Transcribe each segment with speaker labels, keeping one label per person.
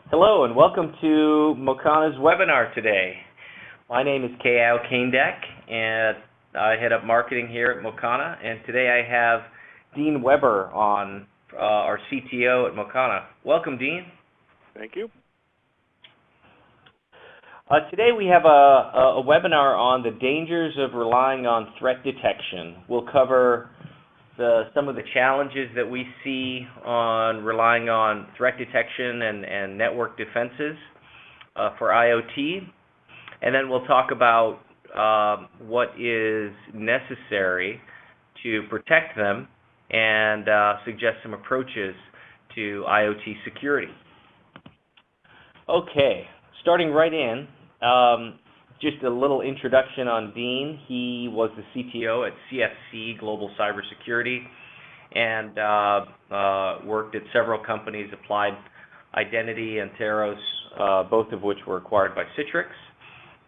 Speaker 1: Hello and welcome to Mocana's webinar today. My name is Keao Caindec and I head up marketing here at Mocana, and today I have Dean Weber on, our CTO at Mocana. Welcome, Dean.
Speaker 2: Thank you.
Speaker 1: Today we have a webinar on the dangers of relying on threat detection. We'll cover some of the challenges that we see on relying on threat detection and network defenses for IoT. And then we'll talk about what is necessary to protect them and suggest some approaches to IoT security. Okay, starting right in, just a little introduction on Dean. He was the CTO at CFC Global Cybersecurity and worked at several companies, Applied Identity and Theros, both of which were acquired by Citrix.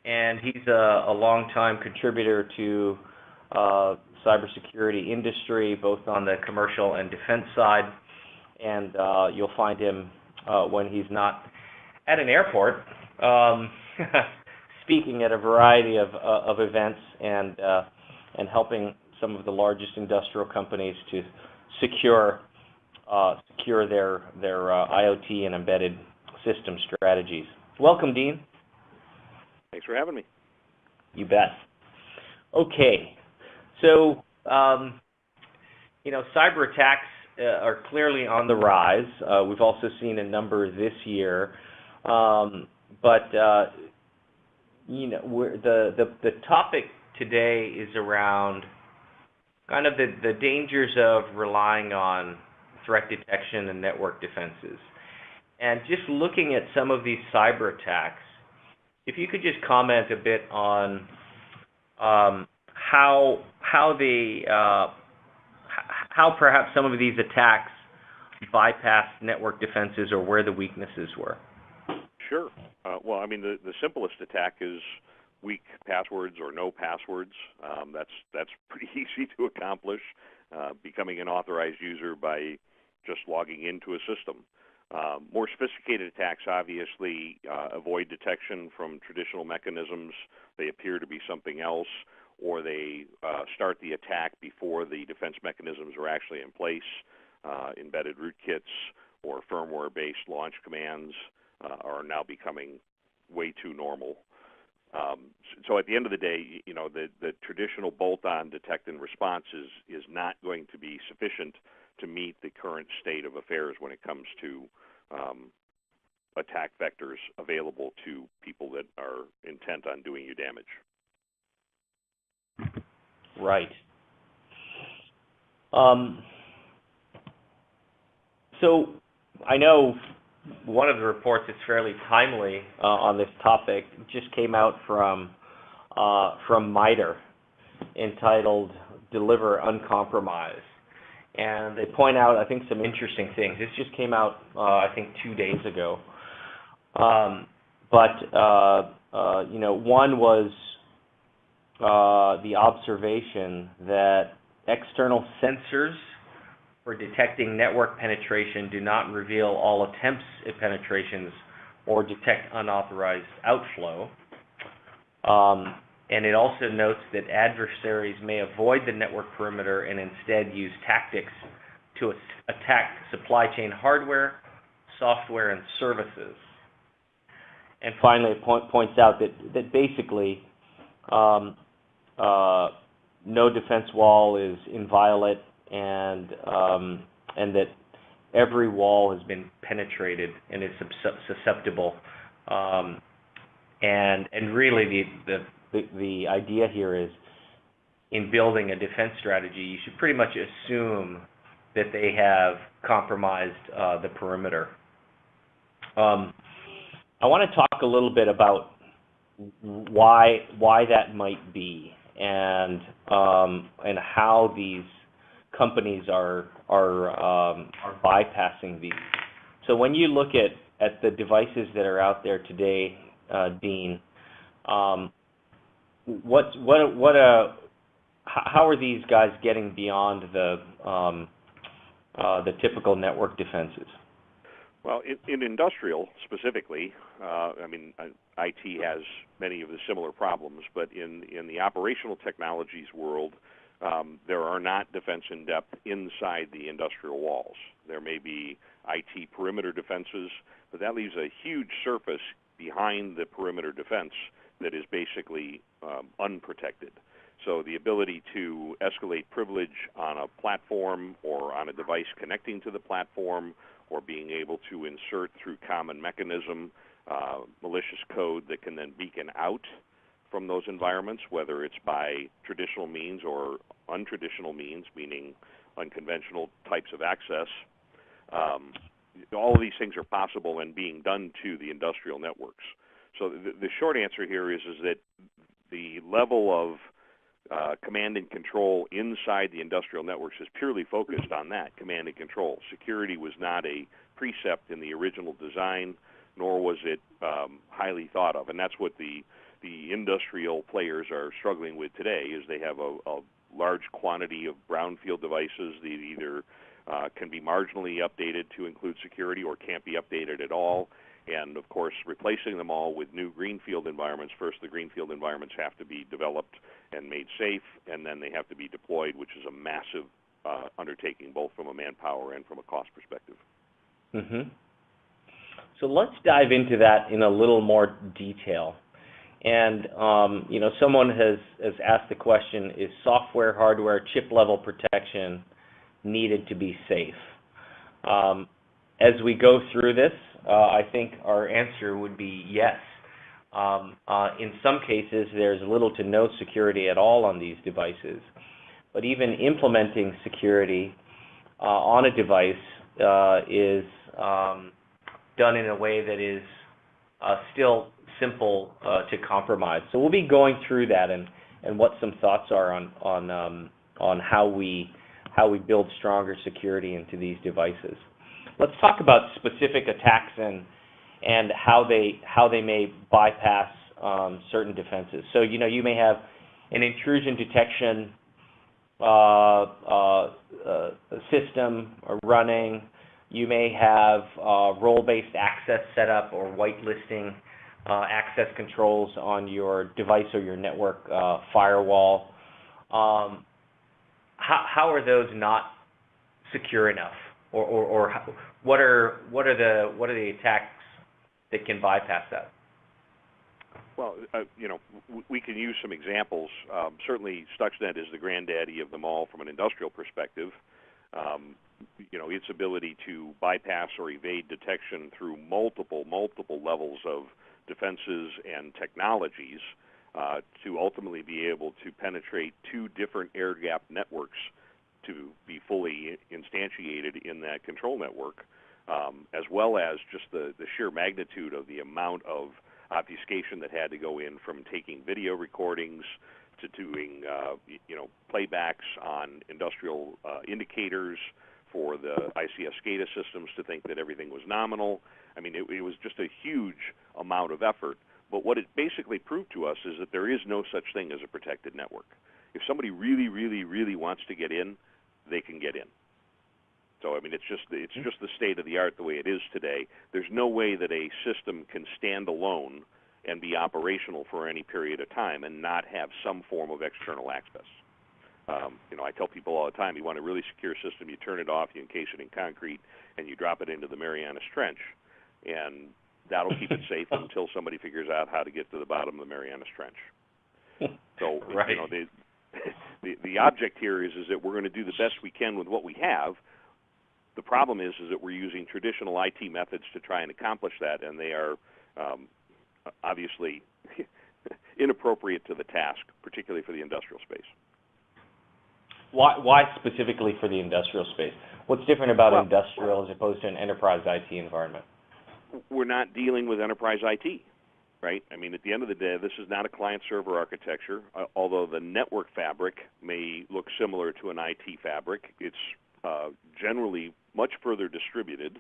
Speaker 1: And he's a long-time contributor to cybersecurity industry, both on the commercial and defense side. And you'll find him when he's not at an airport, speaking at a variety of events and helping some of the largest industrial companies to secure their IoT and embedded system strategies. Welcome, Dean.
Speaker 2: Thanks for having me.
Speaker 1: You bet. Okay, so cyber attacks are clearly on the rise. We've also seen a number this year, but the topic today is around kind of the dangers of relying on threat detection and network defenses. And just looking at some of these cyber attacks, if you could just comment a bit on how perhaps some of these attacks bypassed network defenses or where the weaknesses were.
Speaker 2: Sure. Well, I mean, the simplest attack is weak passwords or no passwords. That's pretty easy to accomplish, becoming an authorized user by just logging into a system. More sophisticated attacks obviously avoid detection from traditional mechanisms. They appear to be something else, or they start the attack before the defense mechanisms are actually in place. Embedded rootkits or firmware-based launch commands are now becoming way too normal. So at the end of the day, the traditional bolt-on detect and response is not going to be sufficient to meet the current state of affairs when it comes to attack vectors available to people that are intent on doing you damage.
Speaker 1: Right. So I know one of the reports that's fairly timely on this topic just came out from MITRE, entitled "Deliver Uncompromised," and they point out, I think, some interesting things. This just came out, I think, 2 days ago. One was the observation that external sensors for detecting network penetration do not reveal all attempts at penetrations or detect unauthorized outflow. And it also notes that adversaries may avoid the network perimeter and instead use tactics to attack supply chain hardware, software, and services. And finally, it points out that basically no defense wall is inviolate, and that every wall has been penetrated and is susceptible. And really the idea here is, in building a defense strategy, you should pretty much assume that they have compromised the perimeter. I want to talk a little bit about why that might be, and how these companies are bypassing these. So when you look at the devices that are out there today, Dean, how are these guys getting beyond the typical network defenses?
Speaker 2: Well, in industrial specifically, I mean, IT has many of the similar problems, but in the operational technologies world, there are not defense in depth inside the industrial walls. There may be IT perimeter defenses, but that leaves a huge surface behind the perimeter defense that is basically unprotected. So the ability to escalate privilege on a platform or on a device connecting to the platform, or being able to insert through common mechanism malicious code that can then beacon out from those environments, whether it's by traditional means or untraditional means, meaning unconventional types of access. All of these things are possible and being done to the industrial networks. So the short answer here is that the level of command and control inside the industrial networks is purely focused on that, command and control. Security was not a precept in the original design, nor was it highly thought of. And that's what the industrial players are struggling with today, is they have a large quantity of brownfield devices that either can be marginally updated to include security or can't be updated at all. And, of course, replacing them all with new greenfield environments. First, the greenfield environments have to be developed and made safe, and then they have to be deployed, which is a massive undertaking, both from a manpower and from a cost perspective.
Speaker 1: Mm-hmm. So let's dive into that in a little more detail. And, someone has asked the question, is software, hardware, chip-level protection needed to be safe? As we go through this, I think our answer would be yes. In some cases, there's little to no security at all on these devices. But even implementing security on a device is done in a way that is still simple to compromise. So we'll be going through that and what some thoughts are on how we build stronger security into these devices. Let's talk about specific attacks and how they may bypass certain defenses. So you may have an intrusion detection system running. You may have role-based access set up or whitelisting access controls on your device or your network firewall. How are those not secure enough, or what are the attacks that can bypass that?
Speaker 2: Well, we can use some examples. Certainly, Stuxnet is the granddaddy of them all from an industrial perspective. Its ability to bypass or evade detection through multiple levels of defenses and technologies to ultimately be able to penetrate two different air-gapped networks to be fully instantiated in that control network, as well as just the sheer magnitude of the amount of obfuscation that had to go in, from taking video recordings to doing playbacks on industrial indicators for the ICS SCADA systems to think that everything was nominal. I mean, it was just a huge amount of effort. But what it basically proved to us is that there is no such thing as a protected network. If somebody really, really, really wants to get in, they can get in. So, I mean, it's just the state of the art the way it is today. There's no way that a system can stand alone and be operational for any period of time and not have some form of external access. I tell people all the time, you want a really secure system, you turn it off, you encase it in concrete, and you drop it into the Marianas Trench. And that'll keep it safe until somebody figures out how to get to the bottom of the Marianas Trench. So,
Speaker 1: right.
Speaker 2: The object here is that we're going to do the best we can with what we have. The problem is that we're using traditional IT methods to try and accomplish that, and they are obviously inappropriate to the task, particularly for the industrial space.
Speaker 1: Why specifically for the industrial space? What's different about industrial as opposed to an enterprise IT environment?
Speaker 2: We're not dealing with enterprise IT, right? I mean, at the end of the day, this is not a client-server architecture. Although the network fabric may look similar to an IT fabric, it's generally much further distributed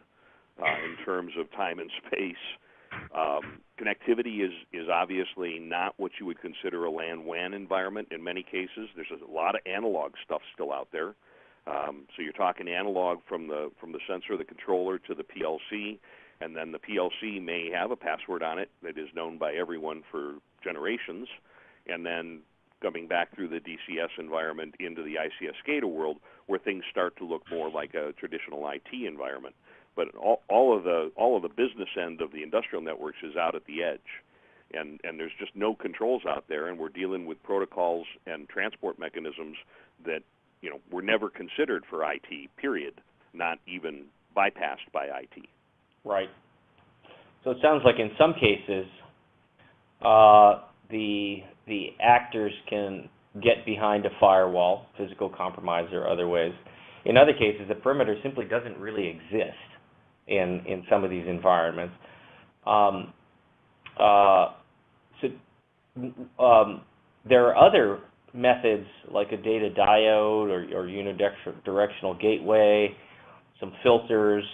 Speaker 2: in terms of time and space. Connectivity is obviously not what you would consider a LAN WAN environment in many cases. There's a lot of analog stuff still out there. So you're talking analog from the sensor, the controller, to the PLC, and then the PLC may have a password on it that is known by everyone for generations, and then coming back through the DCS environment into the ICS SCADA world, where things start to look more like a traditional IT environment. But all of the business end of the industrial networks is out at the edge, and there's just no controls out there, and we're dealing with protocols and transport mechanisms that were never considered for IT. Period. Not even bypassed by IT.
Speaker 1: Right. So it sounds like in some cases, the actors can get behind a firewall, physical compromise or other ways. In other cases, the perimeter simply doesn't really exist in some of these environments. There are other methods like a data diode or unidirectional gateway, some filters,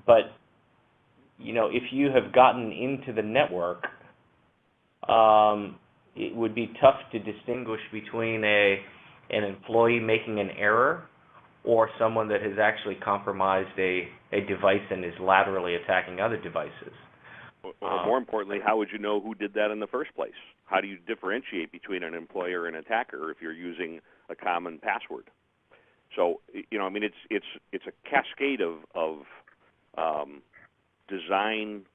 Speaker 1: but if you have gotten into the network, it would be tough to distinguish between an employee making an error or someone that has actually compromised a device and is laterally attacking other devices.
Speaker 2: Or more importantly, how would you know who did that in the first place? How do you differentiate between an employer and an attacker if you're using a common password? So, it's a cascade of design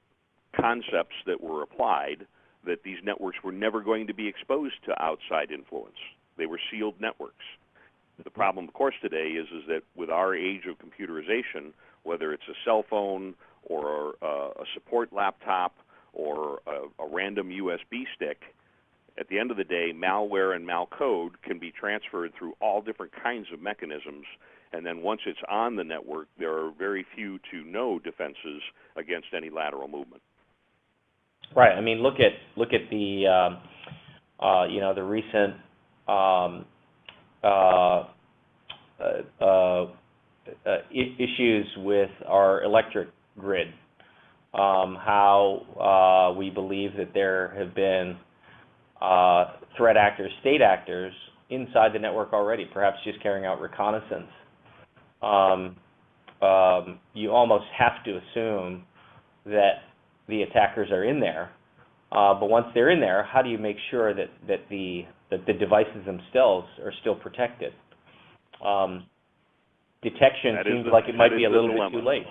Speaker 2: concepts that were applied that these networks were never going to be exposed to outside influence. They were sealed networks. The problem, of course, today is that with our age of computerization, whether it's a cell phone or a support laptop or a random USB stick, at the end of the day, malware and malcode can be transferred through all different kinds of mechanisms, and then once it's on the network, there are very few to no defenses against any lateral movement.
Speaker 1: Right. I mean, look at the the recent issues with our electric grid. How we believe that there have been threat actors, state actors inside the network already, perhaps just carrying out reconnaissance. You almost have to assume that the attackers are in there, but once they're in there, how do you make sure that the devices themselves are still protected? Detection seems like it might be a little bit too late.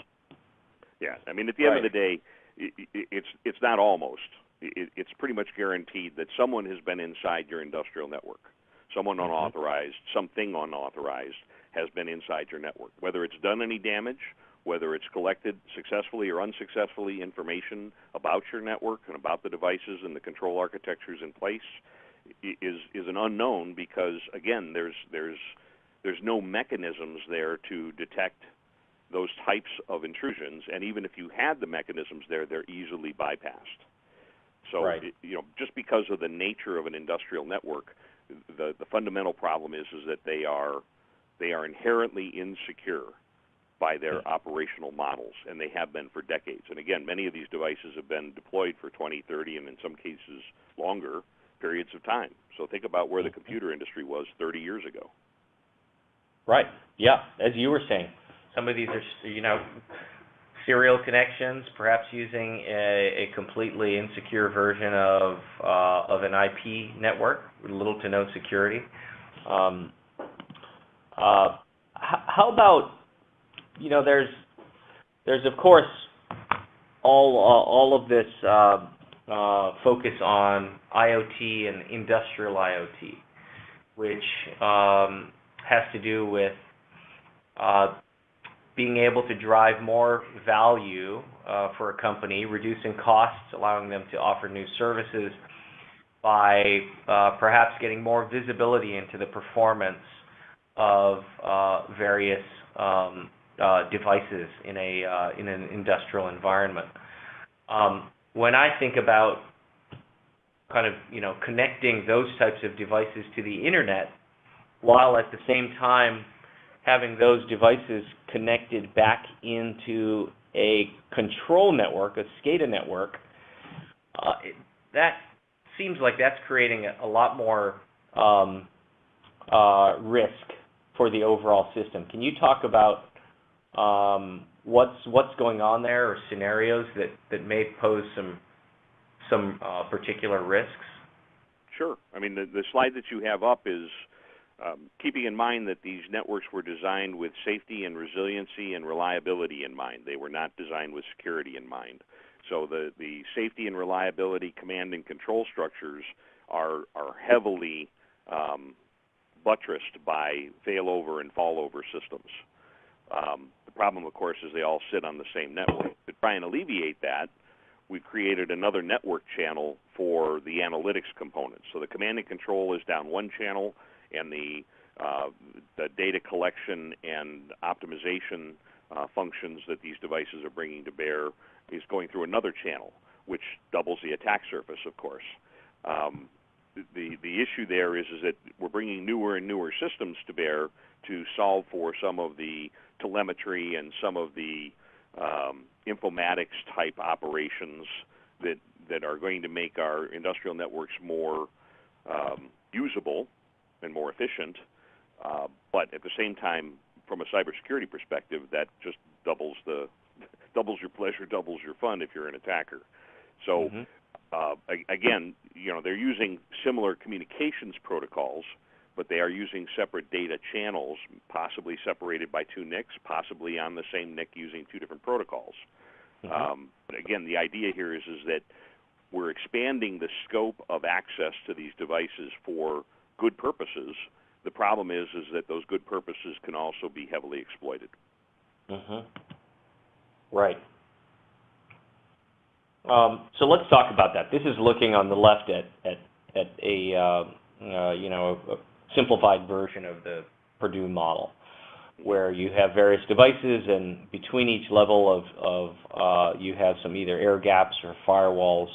Speaker 2: Yeah, I mean, at the end of the day, it's not almost. It's pretty much guaranteed that someone has been inside your industrial network. Someone unauthorized, something unauthorized has been inside your network. Whether it's done any damage, whether it's collected successfully or unsuccessfully information about your network and about the devices and the control architectures in place is an unknown, because again, there's no mechanisms there to detect those types of intrusions, and even if you had the mechanisms there, they're easily bypassed. So, just because of the nature of an industrial network, the fundamental problem is that they are inherently insecure by their operational models, and they have been for decades. And again, many of these devices have been deployed for 20, 30, and in some cases longer periods of time. So think about where the computer industry was 30 years ago.
Speaker 1: Right. Yeah, as you were saying, some of these are, serial connections, perhaps using a completely insecure version of an IP network with little to no security. How about, there's of course all of this focus on IoT and industrial IoT, which has to do with being able to drive more value for a company, reducing costs, allowing them to offer new services by perhaps getting more visibility into the performance of various devices in an industrial environment. When I think about kind of connecting those types of devices to the internet, while at the same time having those devices connected back into a control network, a SCADA network, that seems like that's creating a lot more risk for the overall system. Can you talk about what's going on there, or scenarios that may pose some particular risks?
Speaker 2: Sure. I mean, the slide that you have up is keeping in mind that these networks were designed with safety and resiliency and reliability in mind. They were not designed with security in mind. So the safety and reliability command and control structures are heavily buttressed by failover and fallover systems. The problem, of course, is they all sit on the same network. To try and alleviate that, we created another network channel for the analytics components. So the command and control is down one channel, and the data collection and optimization functions that these devices are bringing to bear is going through another channel, which doubles the attack surface, of course. The issue there is that we're bringing newer and newer systems to bear to solve for some of the telemetry and some of the informatics type operations that are going to make our industrial networks more usable and more efficient, but at the same time, from a cybersecurity perspective, that just doubles your pleasure, doubles your fun if you're an attacker. So again, they're using similar communications protocols, but they are using separate data channels, possibly separated by two NICs, possibly on the same NIC using two different protocols. But again, the idea here is that we're expanding the scope of access to these devices for good purposes. The problem is that those good purposes can also be heavily exploited.
Speaker 1: Right. So let's talk about that. This is looking on the left at a a simplified version of the Purdue model, where you have various devices, and between each level of you have some either air gaps or firewalls.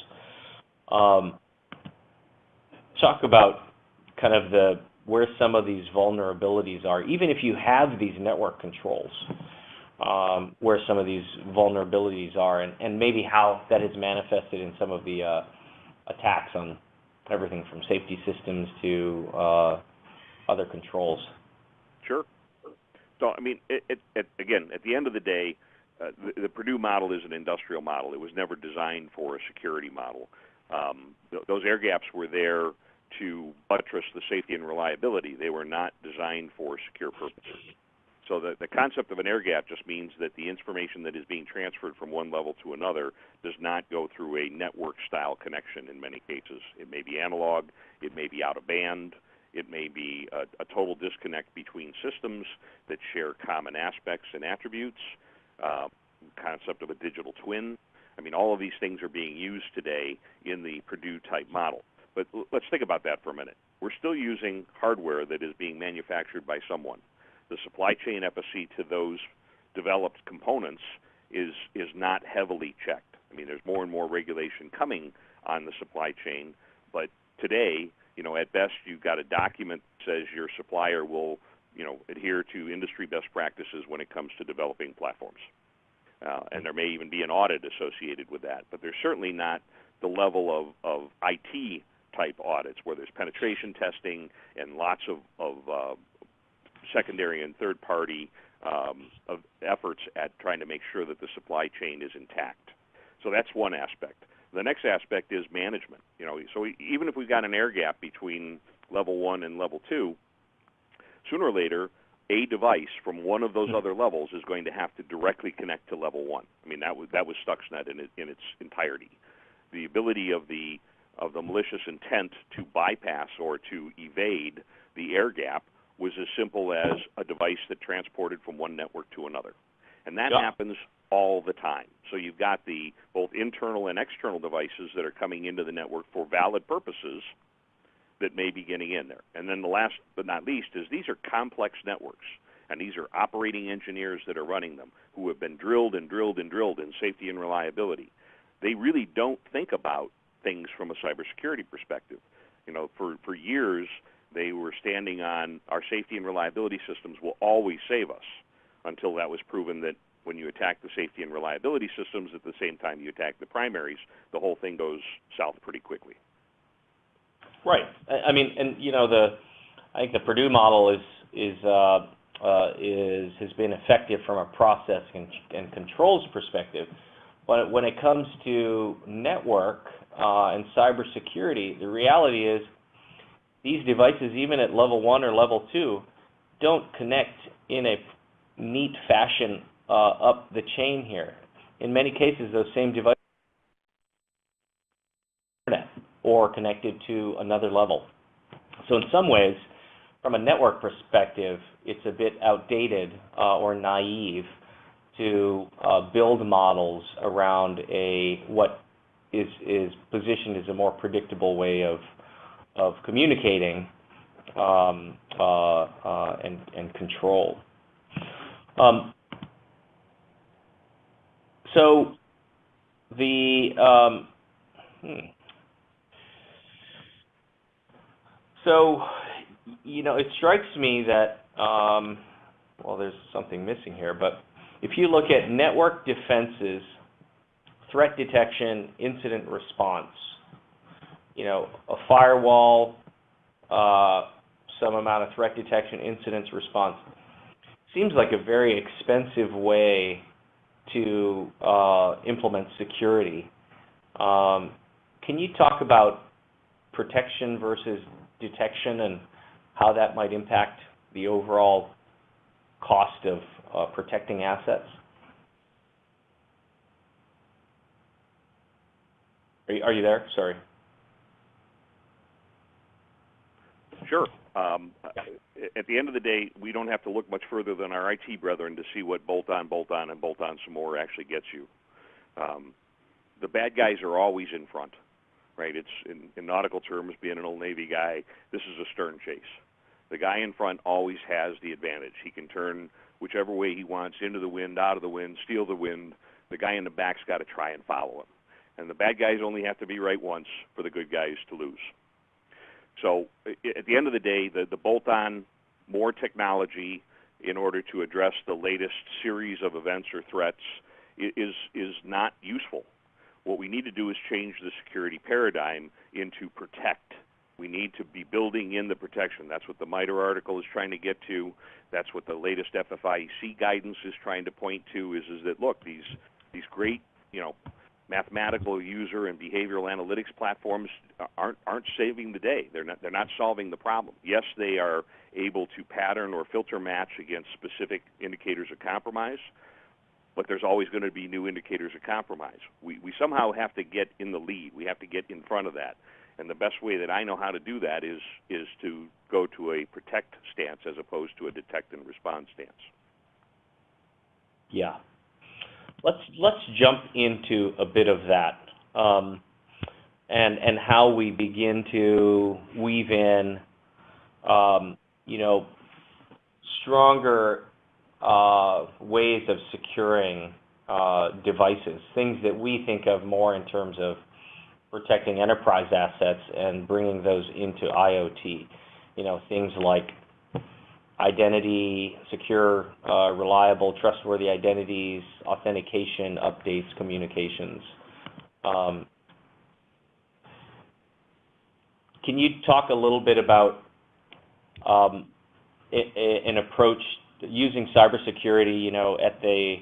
Speaker 1: Talk about kind of where some of these vulnerabilities are, even if you have these network controls, where some of these vulnerabilities are, and maybe how that is manifested in some of the attacks on everything from safety systems to other controls.
Speaker 2: Sure. So, I mean, again, at the end of the day, the Purdue model is an industrial model. It was never designed for a security model. Those air gaps were there to buttress the safety and reliability. They were not designed for secure purposes. So the concept of an air gap just means that the information that is being transferred from one level to another does not go through a network-style connection in many cases. It may be analog, it may be out of band, it may be a total disconnect between systems that share common aspects and attributes, concept of a digital twin. I mean, all of these things are being used today in the Purdue-type model. But let's think about that for a minute. We're still using hardware that is being manufactured by someone. The supply chain efficacy to those developed components is not heavily checked. I mean, there's more and more regulation coming on the supply chain, but today, at best, you've got a document that says your supplier will, adhere to industry best practices when it comes to developing platforms. And there may even be an audit associated with that, but there's certainly not the level of IT-type audits where there's penetration testing and lots of secondary and third-party of efforts at trying to make sure that the supply chain is intact. So that's one aspect. The next aspect is management. So even if we've got an air gap between level 1 and level 2, sooner or later, a device from one of those other levels is going to have to directly connect to level 1. I mean, that was Stuxnet in its entirety. The ability of the malicious intent to bypass or to evade the air gap was as simple as a device that transported from one network to another. And that happens all the time. So you've got both internal and external devices that are coming into the network for valid purposes that may be getting in there. And then the last but not least is these are complex networks, and these are operating engineers that are running them who have been drilled and drilled and drilled in safety and reliability. They really don't think about things from a cybersecurity perspective. For years, they were standing on our safety and reliability systems will always save us, until that was proven that when you attack the safety and reliability systems at the same time you attack the primaries, the whole thing goes south pretty quickly.
Speaker 1: Right. I mean, and I think the Purdue model has been effective from a process and controls perspective. But when it comes to network and cybersecurity, the reality is these devices, even at level 1 or level 2, don't connect in a neat fashion up the chain here. In many cases, those same devices are internet or connected to another level. So in some ways, from a network perspective, it's a bit outdated or naive to build models around what is positioned as a more predictable way of communicating and control. So the So, it strikes me that, well, there's something missing here, but if you look at network defenses, threat detection, incident response, a firewall, some amount of threat detection, incident response, seems like a very expensive way to implement security. Can you talk about protection versus detection and how that might impact the overall cost of protecting assets? Are you there? Sorry.
Speaker 2: Sure. At the end of the day, we don't have to look much further than our IT brethren to see what bolt-on, and bolt-on some more actually gets you. The bad guys are always in front, right? It's in nautical terms, being an old Navy guy, this is a stern chase. The guy in front always has the advantage. He can turn whichever way he wants, into the wind, out of the wind, steal the wind. The guy in the back's got to try and follow him. And the bad guys only have to be right once for the good guys to lose. So at the end of the day, the bolt-on, more technology in order to address the latest series of events or threats is not useful. What we need to do is change the security paradigm into protect. We need to be building in the protection. That's what the MITRE article is trying to get to. That's what the latest FIPS guidance is trying to point to, is that, look, these great, mathematical user and behavioral analytics platforms aren't saving the day. They're not solving the problem. Yes, they are able to pattern or filter match against specific indicators of compromise, but there's always going to be new indicators of compromise. We somehow have to get in the lead. We have to get in front of that. And the best way that I know how to do that is to go to a protect stance as opposed to a detect and respond stance.
Speaker 1: Yeah. Let's jump into a bit of that, and how we begin to weave in, stronger ways of securing devices, things that we think of more in terms of protecting enterprise assets and bringing those into IoT. Things like identity, secure, reliable, trustworthy identities, authentication, updates, communications. Can you talk a little bit about an approach using cybersecurity, at the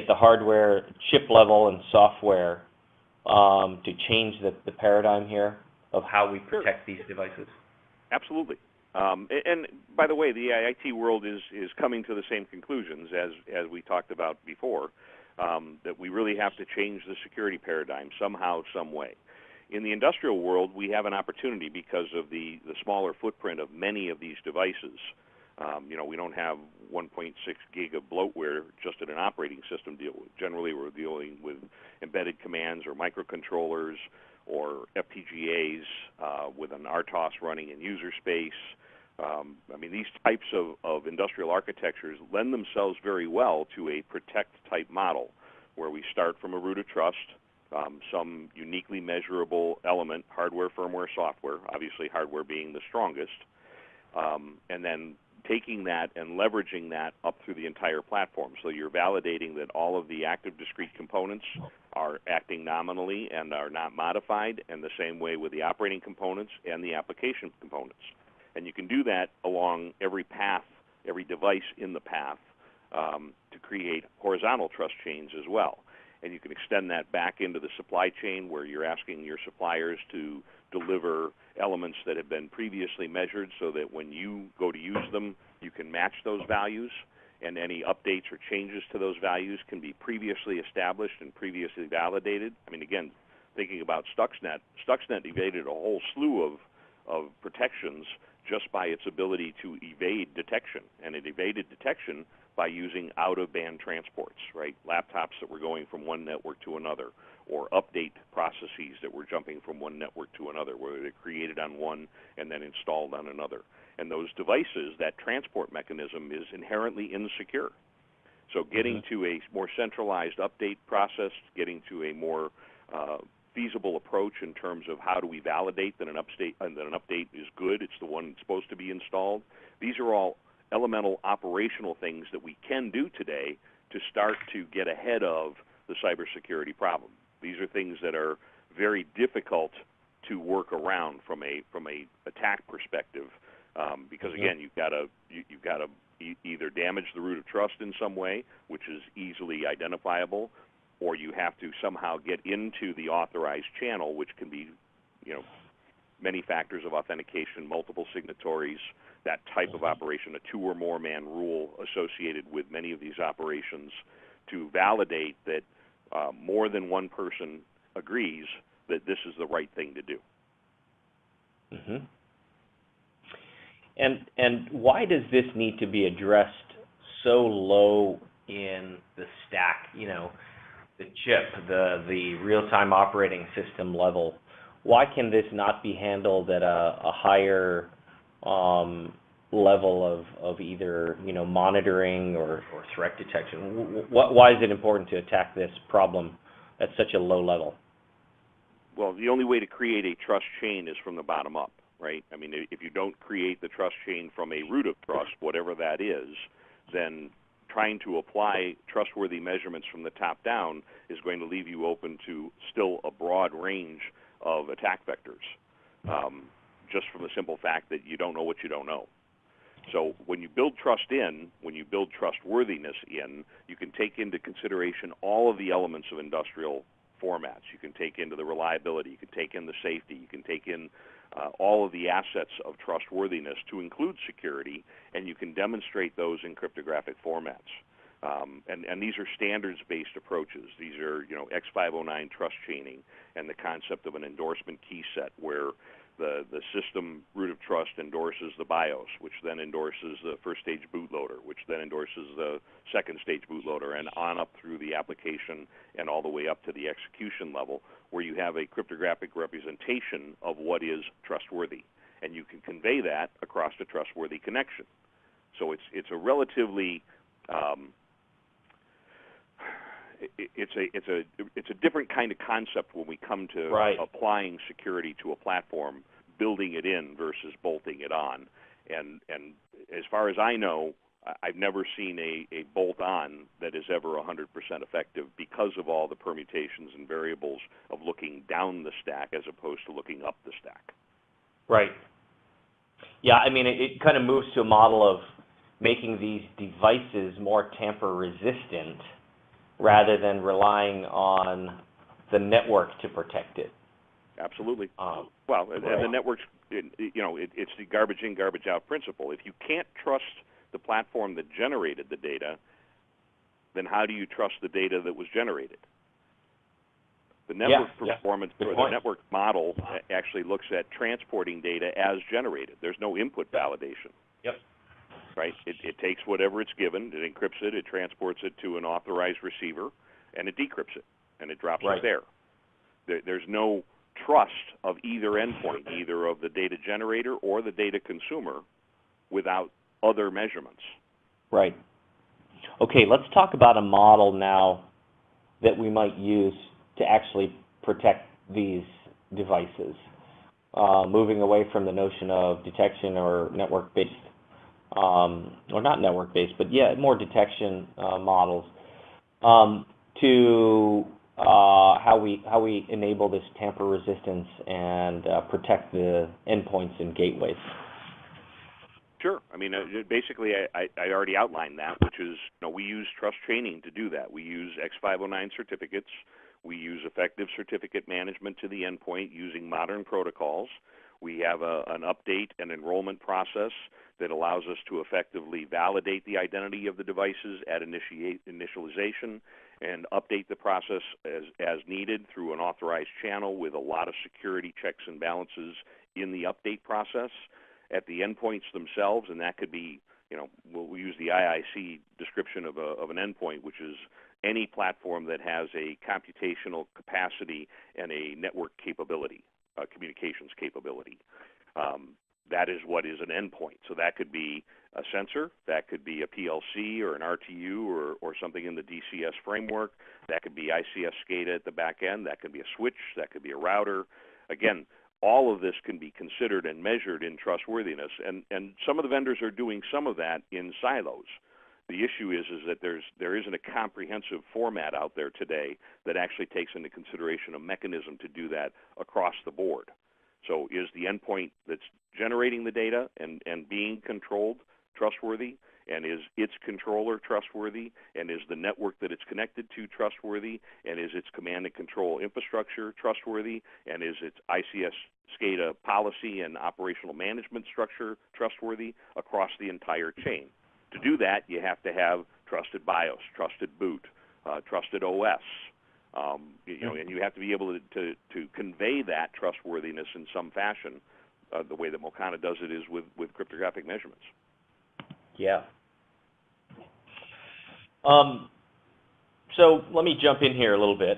Speaker 1: hardware chip level and software to change the paradigm here of how we protect these devices?
Speaker 2: Absolutely. And by the way, the IT world is coming to the same conclusions as we talked about before, that we really have to change the security paradigm somehow, some way. In the industrial world, we have an opportunity because of the smaller footprint of many of these devices. We don't have 1.6 gig of bloatware just in an operating system deal. Generally, we're dealing with embedded commands or microcontrollers or FPGAs with an RTOS running in user space. These types of industrial architectures lend themselves very well to a protect-type model, where we start from a root of trust, some uniquely measurable element, hardware, firmware, software, obviously hardware being the strongest, and then taking that and leveraging that up through the entire platform. So you're validating that all of the active discrete components are acting nominally and are not modified, and the same way with the operating components and the application components. And you can do that along every path, every device in the path, to create horizontal trust chains as well. And you can extend that back into the supply chain where you're asking your suppliers to deliver elements that have been previously measured so that when you go to use them, you can match those values, and any updates or changes to those values can be previously established and previously validated. I mean, again, thinking about Stuxnet evaded a whole slew of protections just by its ability to evade detection, and it evaded detection by using out-of-band transports, right? Laptops that were going from one network to another, or update processes that were jumping from one network to another, where they're created on one and then installed on another. And those devices, that transport mechanism is inherently insecure. So getting to a more centralized update process, getting to a more feasible approach in terms of how do we validate that an update is good, it's the one that's supposed to be installed. These are all elemental operational things that we can do today to start to get ahead of the cybersecurity problem. These are things that are very difficult to work around from a attack perspective, because again, you've got to either damage the root of trust in some way, which is easily identifiable, or you have to somehow get into the authorized channel, which can be, many factors of authentication, multiple signatories, that type of operation, a 2 or more man rule associated with many of these operations, to validate that more than one person agrees that this is the right thing to do.
Speaker 1: And why does this need to be addressed so low in the stack? The chip, the real-time operating system level. Why can this not be handled at a higher level of either monitoring or threat detection? Why is it important to attack this problem at such a low level?
Speaker 2: Well, the only way to create a trust chain is from the bottom up, right? I mean, if you don't create the trust chain from a root of trust, whatever that is, then trying to apply trustworthy measurements from the top down is going to leave you open to still a broad range of attack vectors, just from the simple fact that you don't know what you don't know. So when you build trust in, when you build trustworthiness in, you can take into consideration all of the elements of industrial formats. You can take into the reliability, you can take in the safety, you can take in all of the assets of trustworthiness to include security, and you can demonstrate those in cryptographic formats. And these are standards-based approaches. These are, X509 trust chaining and the concept of an endorsement key set, where the system root of trust endorses the BIOS, which then endorses the first stage bootloader, which then endorses the second stage bootloader, and on up through the application and all the way up to the execution level, where you have a cryptographic representation of what is trustworthy, and you can convey that across a trustworthy connection. So it's a relatively it's a different kind of concept when we come to applying security to a platform, building it in versus bolting it on. And as far as I know, I've never seen a bolt-on that is ever 100% effective because of all the permutations and variables of looking down the stack as opposed to looking up the stack.
Speaker 1: Right. Yeah, I mean, it kind of moves to a model of making these devices more tamper-resistant rather than relying on the network to protect it.
Speaker 2: Absolutely. And the networks, it's the garbage in, garbage out principle. If you can't trust the platform that generated the data, then how do you trust the data that was generated? The network performance or the network model actually looks at transporting data as generated. There's no input validation.
Speaker 1: Yep.
Speaker 2: Right? It takes whatever it's given, it encrypts it, it transports it to an authorized receiver, and it decrypts it, and it drops it there. There's no trust of either endpoint, either of the data generator or the data consumer, without other measurements.
Speaker 1: Right. Okay, let's talk about a model now that we might use to actually protect these devices, moving away from the notion of detection or network-based, or not network-based, but more detection models, to how we enable this tamper resistance and protect the endpoints and gateways.
Speaker 2: Sure. I mean, basically, I already outlined that, which is, we use trust training to do that. We use X509 certificates. We use effective certificate management to the endpoint using modern protocols. We have an update and enrollment process that allows us to effectively validate the identity of the devices at initialization and update the process as needed through an authorized channel with a lot of security checks and balances in the update process. At the endpoints themselves, and that could be, we'll use the IIC description of an endpoint, which is any platform that has a computational capacity and a network capability, communications capability. That is what is an endpoint. So that could be a sensor, that could be a PLC or an RTU or something in the DCS framework, that could be ICS SCADA at the back end, that could be a switch, that could be a router. Again, all of this can be considered and measured in trustworthiness, and some of the vendors are doing some of that in silos. The issue is that there isn't a comprehensive format out there today that actually takes into consideration a mechanism to do that across the board. So is the endpoint that's generating the data and being controlled trustworthy? And is its controller trustworthy? And is the network that it's connected to trustworthy? And is its command and control infrastructure trustworthy? And is its ICS SCADA policy and operational management structure trustworthy across the entire chain? To do that, you have to have trusted BIOS, trusted boot, trusted OS. And you have to be able to convey that trustworthiness in some fashion. The way that Mocana does it is with cryptographic measurements.
Speaker 1: Yeah. So let me jump in here a little bit,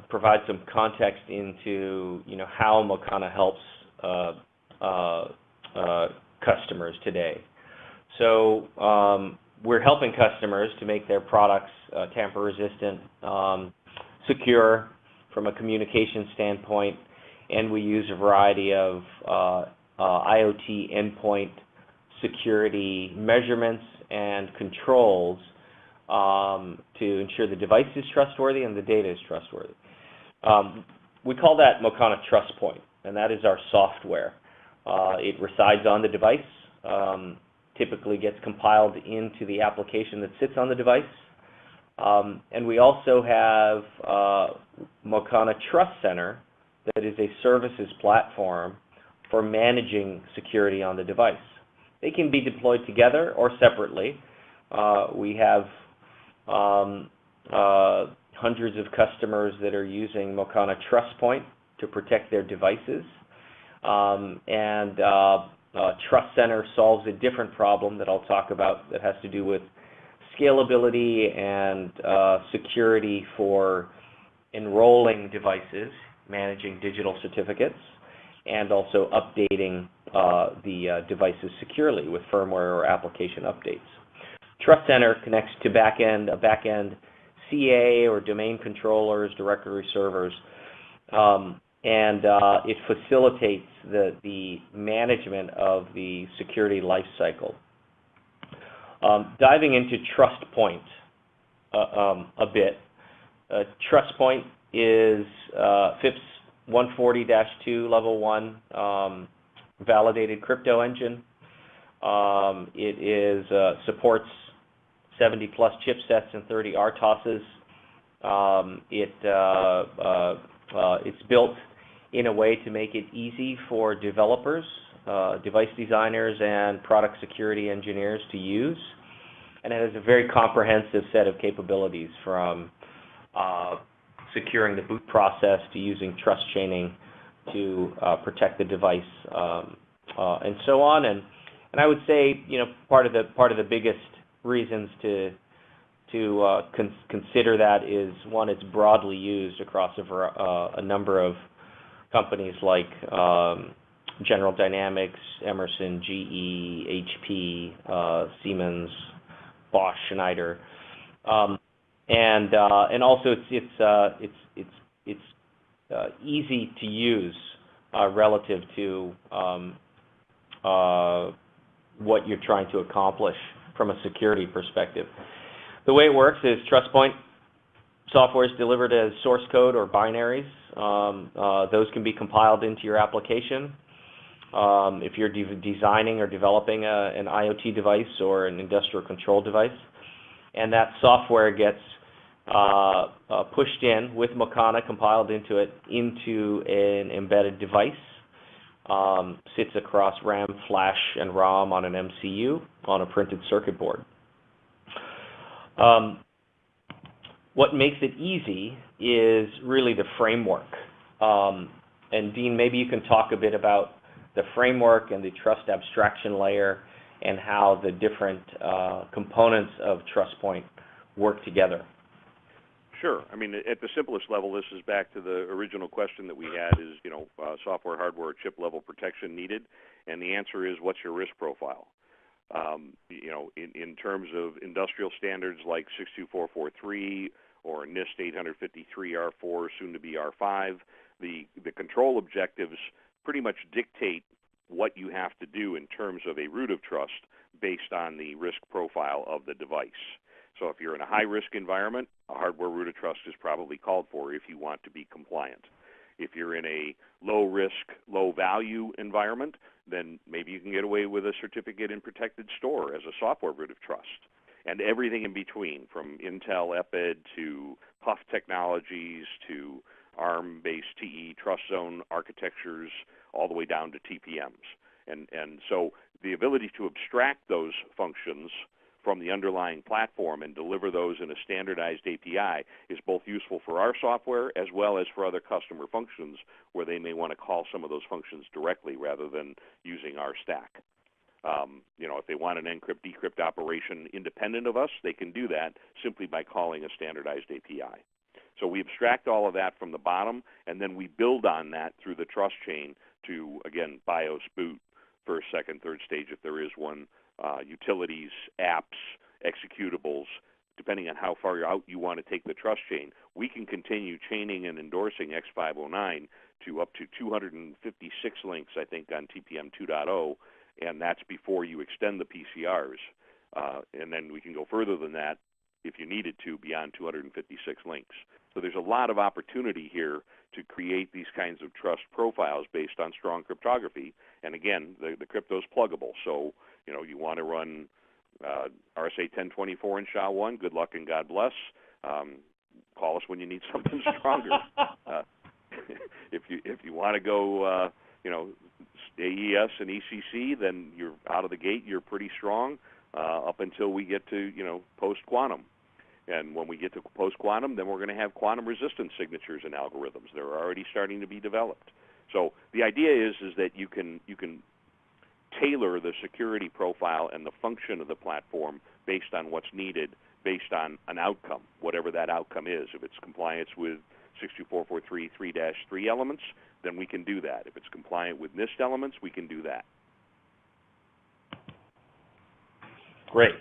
Speaker 1: provide some context into how Mocana helps customers today. So we're helping customers to make their products tamper-resistant, secure from a communication standpoint, and we use a variety of IoT endpoint security measurements and controls to ensure the device is trustworthy and the data is trustworthy. We call that Mocana TrustPoint, and that is our software. It resides on the device, typically gets compiled into the application that sits on the device. And we also have Mocana Trust Center, that is a services platform for managing security on the device. They can be deployed together or separately. We have hundreds of customers that are using Mocana TrustPoint to protect their devices. Trust Center solves a different problem that I'll talk about that has to do with scalability and security for enrolling devices, managing digital certificates, and also updating the devices securely with firmware or application updates. Trust Center connects to a back-end CA or domain controllers, directory servers, and it facilitates the management of the security lifecycle. Diving into TrustPoint a bit, TrustPoint is FIPS 140-2 Level 1 validated crypto engine. It supports 70-plus chipsets and 30 RTOSes. It's built in a way to make it easy for developers, device designers, and product security engineers to use. And it has a very comprehensive set of capabilities from securing the boot process to using trust chaining to protect the device and so on. And I would say, part of the biggest reasons to consider that is, one, it's broadly used across a number of companies like General Dynamics, Emerson, GE, HP, Siemens, Bosch, Schneider, and also it's easy to use relative to what you're trying to accomplish from a security perspective. The way it works is TrustPoint software is delivered as source code or binaries. Those can be compiled into your application. if you're designing or developing an IoT device or an industrial control device. And that software gets pushed in with Mocana compiled into it into an embedded device. Sits across RAM, flash, and ROM on an MCU on a printed circuit board. What makes it easy is really the framework. And Dean, maybe you can talk a bit about the framework and the trust abstraction layer and how the different components of TrustPoint work together.
Speaker 2: Sure. I mean, at the simplest level, this is back to the original question that we had is, software, hardware, chip level protection needed? And the answer is, what's your risk profile? In terms of industrial standards like 62443 or NIST 853 R4, soon to be R5, the control objectives pretty much dictate what you have to do in terms of a root of trust based on the risk profile of the device. So if you're in a high-risk environment, a hardware root of trust is probably called for if you want to be compliant. If you're in a low-risk, low-value environment, then maybe you can get away with a certificate in protected store as a software root of trust. And everything in between, from Intel EPID to PUF technologies to ARM-based TE trust zone architectures, all the way down to TPMs. And so the ability to abstract those functions from the underlying platform and deliver those in a standardized API is both useful for our software as well as for other customer functions where they may want to call some of those functions directly rather than using our stack. If they want an encrypt-decrypt operation independent of us, they can do that simply by calling a standardized API. So we abstract all of that from the bottom, and then we build on that through the trust chain to, again, BIOS, boot, first, second, third stage if there is one, utilities, apps, executables, depending on how far out you want to take the trust chain. We can continue chaining and endorsing X509 to up to 256 links, I think, on TPM 2.0, and that's before you extend the PCRs. And then we can go further than that if you needed to, beyond 256 links. So there's a lot of opportunity here to create these kinds of trust profiles based on strong cryptography. And again, the crypto is pluggable. So, you want to run RSA 1024 in SHA-1, good luck and God bless. Call us when you need something stronger. If you want to go, AES and ECC, then you're out of the gate, you're pretty strong up until we get to, post-quantum. And when we get to post-quantum, then we're going to have quantum resistance signatures and algorithms. They're already starting to be developed. So the idea is that you can tailor the security profile and the function of the platform based on what's needed, based on an outcome, whatever that outcome is. If it's compliance with 62443 3-3 elements, then we can do that. If it's compliant with NIST elements, we can do that.
Speaker 1: Great.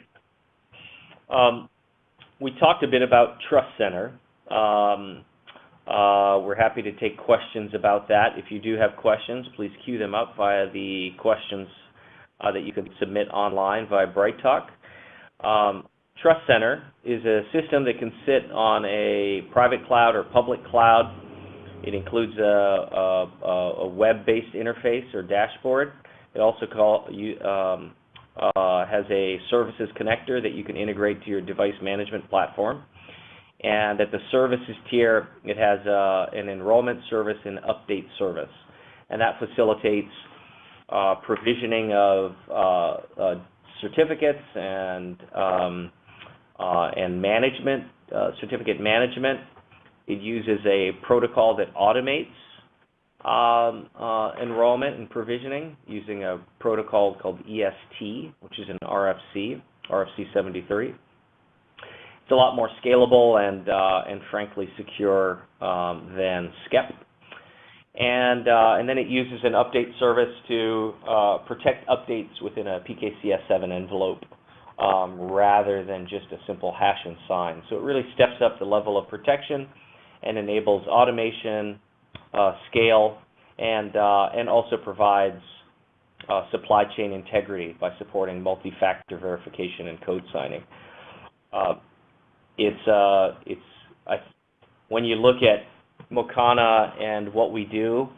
Speaker 1: We talked a bit about Trust Center. We're happy to take questions about that. If you do have questions, please queue them up via the questions that you can submit online via BrightTalk. Trust Center is a system that can sit on a private cloud or public cloud. It includes a web-based interface or dashboard. It also has a services connector that you can integrate to your device management platform. And at the services tier, it has an enrollment service and update service. And that facilitates provisioning of certificates and management, certificate management. It uses a protocol that automates enrollment and provisioning using a protocol called EST, which is an RFC 73. It's a lot more scalable and frankly secure than SCEP. And then it uses an update service to protect updates within a PKCS7 envelope rather than just a simple hash and sign. So it really steps up the level of protection and enables automation, scale, and also provides supply chain integrity by supporting multi-factor verification and code signing. When you look at Mocana and what we do,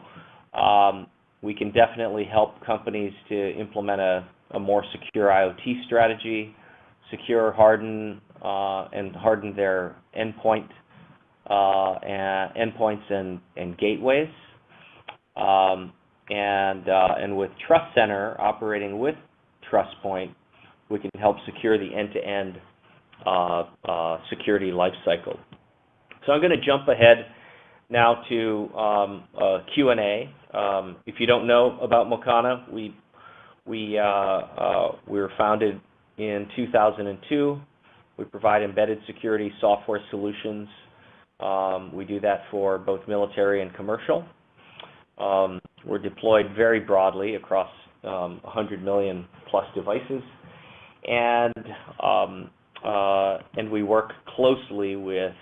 Speaker 1: We can definitely help companies to implement a more secure IoT strategy, secure, harden, and harden their endpoints and gateways. And with Trust Center operating with TrustPoint, we can help secure the end-to-end security lifecycle. So I'm going to jump ahead now to Q&A. If you don't know about Mocana, we were founded in 2002. We provide embedded security software solutions. We do that for both military and commercial. We're deployed very broadly across 100 million plus devices, and we work closely with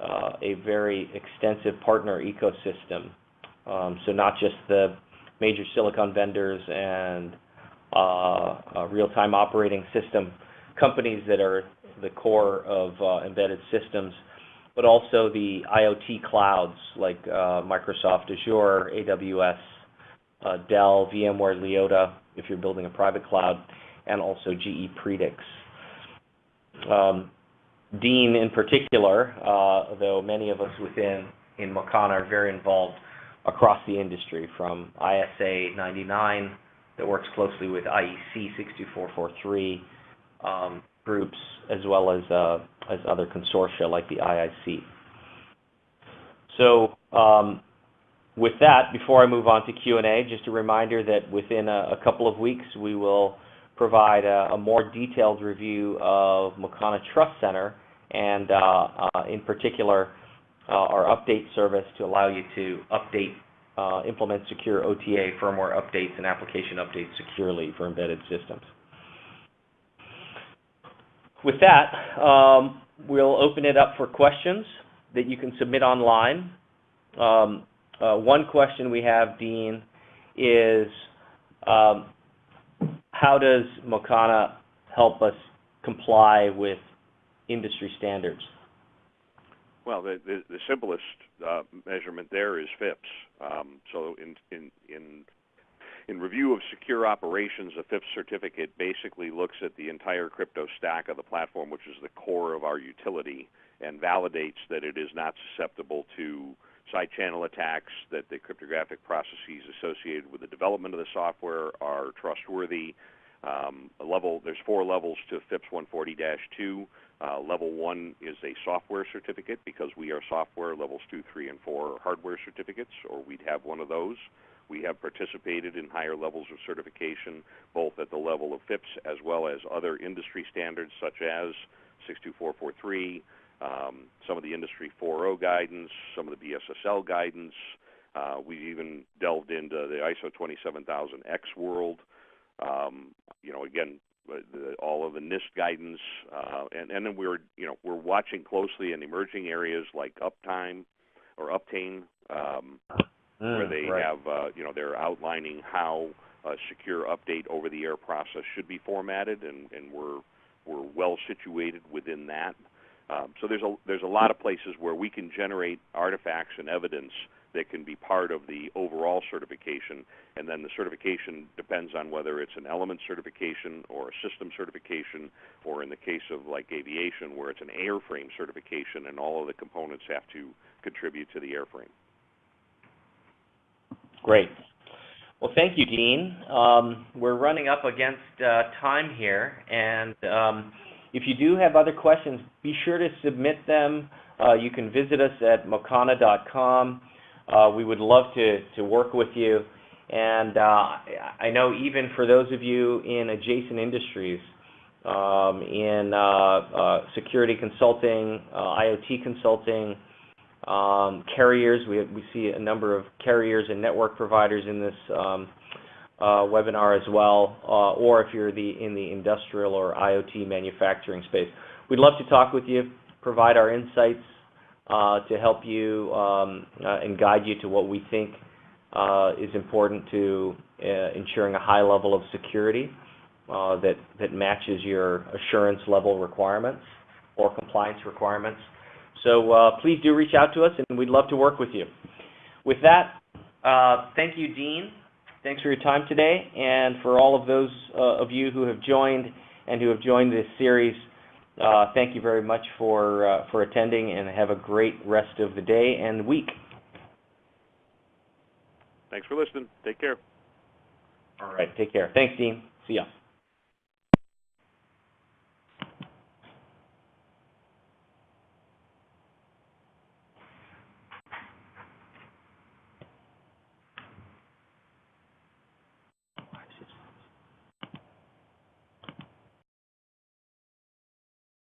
Speaker 1: a very extensive partner ecosystem. So not just the major silicon vendors and real-time operating system companies that are the core of embedded systems, but also the IoT clouds like Microsoft Azure, AWS, Dell, VMware, llot, if you're building a private cloud, and also GE Predix. Dean in particular, though many of us in Mocana are very involved across the industry, from ISA 99 that works closely with IEC 62443 groups, as well as other consortia like the IIC. So with that, before I move on to Q&A, just a reminder that within a couple of weeks, we will provide a more detailed review of Mocana Trust Center, and in particular, our update service to allow you to implement secure OTA firmware updates and application updates securely for embedded systems. With that, we'll open it up for questions that you can submit online. One question we have, Dean, is how does Mocana help us comply with industry standards?
Speaker 2: Well, the simplest measurement there is FIPS. So in review of secure operations, a FIPS certificate basically looks at the entire crypto stack of the platform, which is the core of our utility, and validates that it is not susceptible to side channel attacks, that the cryptographic processes associated with the development of the software are trustworthy. There's 4 levels to FIPS 140-2. Level 1 is a software certificate because we are software. Levels 2, 3, and 4 are hardware certificates, or we'd have one of those. We have participated in higher levels of certification, both at the level of FIPS as well as other industry standards such as 62443, some of the Industry 4.0 guidance, some of the BSSL guidance. We've even delved into the ISO 27000X world. Again, all of the NIST guidance, and then we're watching closely in emerging areas like uptime or Uptane, where they have they're outlining how a secure update over-the-air process should be formatted, and we're well situated within that. So there's a lot of places where we can generate artifacts and evidence that can be part of the overall certification, and then the certification depends on whether it's an element certification or a system certification, or in the case of like aviation, where it's an airframe certification, and all of the components have to contribute to the airframe.
Speaker 1: Great. Well, thank you, Dean. We're running up against time here, and if you do have other questions, be sure to submit them. You can visit us at mocana.com. We would love to work with you. And I know even for those of you in adjacent industries, in security consulting, IoT consulting, carriers, we see a number of carriers and network providers in this webinar as well, or if you're in the industrial or IoT manufacturing space. We'd love to talk with you, provide our insights to help you and guide you to what we think is important to ensuring a high level of security that matches your assurance level requirements or compliance requirements. So please do reach out to us, and we'd love to work with you. With that, Thank you, Dean. Thanks for your time today, and for all of those of you who have joined and who have joined this series, thank you very much for attending, and have a great rest of the day and week.
Speaker 2: Thanks for listening. Take care.
Speaker 1: All right, take care. Thanks, Dean. See ya.